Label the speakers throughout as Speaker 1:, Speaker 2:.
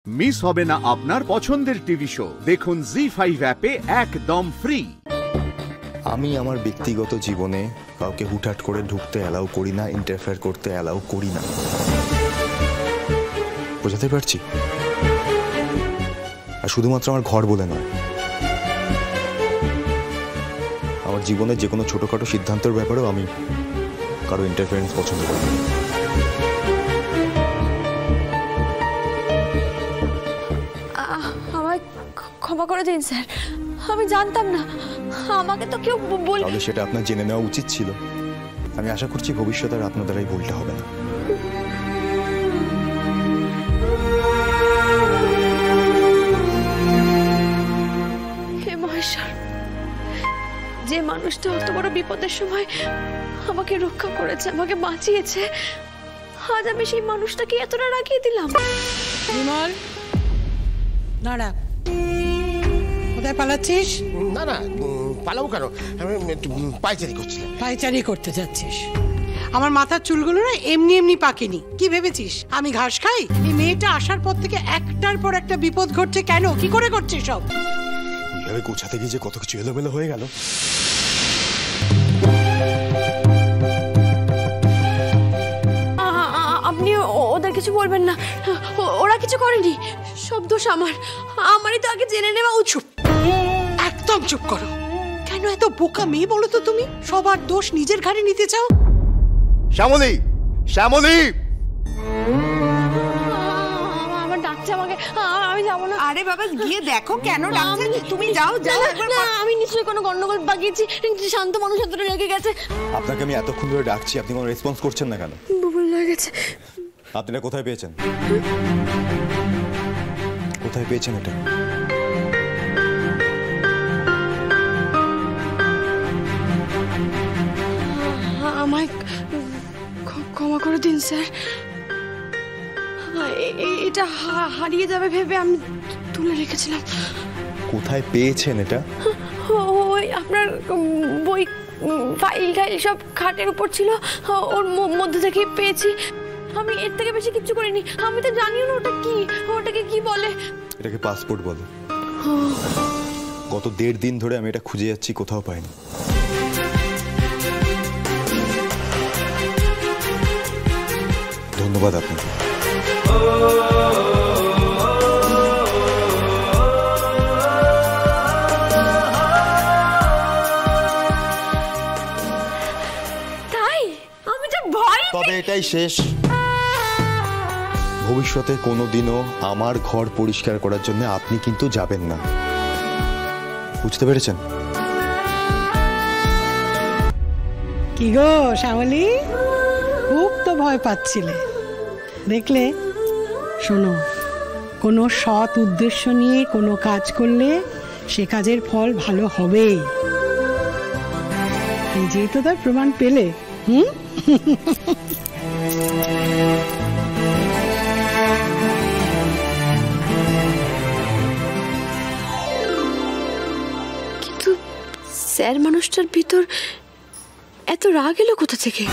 Speaker 1: Miss হবে না আপনার পছন্দের টিভি শো। দেখুন জি5 অ্যাপে একদম ফ্রি।
Speaker 2: আমি আমার ব্যক্তিগত জীবনে কাউকে হুটহাট করে ঢুকতে অ্যালাউ করি না, ইন্টারফেয়ার করতে অ্যালাউ করি না। বোঝাতে পারছি? আর শুধুমাত্র আমার ঘর বলে নয়, আমার জীবনের যে কোনো ছোটখাটো সিদ্ধান্তের ব্যাপারেও আমি কারো ইন্টারফারেন্স পছন্দ করি না।
Speaker 3: আমায় ক্ষমা করে দিন স্যার, আমি জানতাম না, আমাকে তো কেউ বল।
Speaker 2: তাহলে সেটা আপনার জেনে নেওয়া উচিত ছিল। আমি আশা করছি ভবিষ্যতে আর আপনার দ্বারাই ভুলটা হবে না।
Speaker 3: হে মহেশ্বর, যে মানুষটা অত বড় বিপদের সময় আমাকে রক্ষা করেছে, আমাকে বাঁচিয়েছে, আজ আমি সেই মানুষটাকে এতটা রাগিয়ে দিলাম।
Speaker 4: বিমল, দাঁড়া। কোথায় পালাচ্ছিস?
Speaker 5: না না, পালাবো কেন? আমি পায়চারি করছিলাম।
Speaker 4: পায়চারি করতে যাচ্ছিস? আমার মাথার চুলগুলো না এমনি এমনি পাকেনি। কি ভেবেছিস আমি ঘাস খাই? এই মেয়েটা আসার পর থেকে একটার পর একটা বিপদ ঘটছে। কেন, কি করে ঘটছে সব?
Speaker 2: এইভাবে গোছাতে গিয়ে যে কত কিছু এলোমেলো হয়ে গেল।
Speaker 3: আপনি ওদের কিছু বলবেন না, ওরা কিছু করেনি, সব দোষ আমার। আমারই তো আগে জেনে নেওয়া উচিত।
Speaker 4: একদম চুপ করো। কেন এত বোকা মেয়ে বলো তো তুমি? সবার দোষ নিজের ঘাড়ে নিতে চাও।
Speaker 2: শ্যামলী, শ্যামলী!
Speaker 3: আমার ডাকছে আমাকে, আমি যাবো না।
Speaker 6: আরে বাবা, গিয়ে দেখো কেন ডাকছে। তুমি যাও যাও।
Speaker 3: না, আমি নিশ্চয়ই কোনো গন্ডগোল পাকিয়েছি। শান্ত মানুষ এতটা রেগে গেছে।
Speaker 2: আপনাকে আমি এতক্ষণ ধরে ডাকছি, আপনি কোনো রেসপন্স করছেন না কেন?
Speaker 3: ভুল হয়ে গেছে।
Speaker 2: আপনি এটা কোথায় পেয়েছেন? কোথায় পেয়েছেন এটা?
Speaker 3: আমায় ক্ষমা করে দিন স্যার, এটা হারিয়ে যাবে ভেবে আমি তুলে রেখেছিলাম।
Speaker 2: কোথায় পেয়েছেন এটা?
Speaker 3: ওই আপনার বই, ফাইল টাইল সব খাটের উপর ছিল, ওর মধ্যে থেকে পেয়েছি। আমি এর থেকে বেশি কিছু করিনি। আমি তো জানিও না ওটা কি, ওটাকে কি বলে।
Speaker 2: এটাকে পাসপোর্ট বলে। গত 1.5 দিন ধরে আমি এটা খুঁজে যাচ্ছি, কোথাও পাইনি। ধন্যবাদ আপনাকে।
Speaker 3: তাই আমি তো ভয়।
Speaker 2: তবে এটাই শেষ। ভবিষ্যতে কোনোদিনও আমার ঘর পরিষ্কার করার জন্য আপনি কিন্তু যাবেন না, বুঝতে পেরেছেন?
Speaker 4: কি গো শ্যামলী, খুব তো ভয় পাচ্ছিলে দেখলে। শোনো, কোনো সৎ উদ্দেশ্য নিয়ে কোনো কাজ করলে সে কাজের ফল ভালো হবেই। এই যে তো তার প্রমাণ পেলে।
Speaker 3: কিন্তু স্যার মানুষটার ভিতর এত রাগ এলো কোথা থেকে?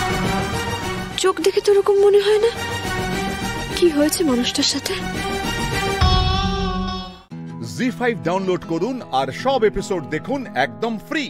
Speaker 3: চোখ দেখে তো ওরকম মনে হয় না। কি হয়েছে মানুষটার সাথে?
Speaker 1: জি5 ডাউনলোড করুন আর সব এপিসোড দেখুন একদম ফ্রি।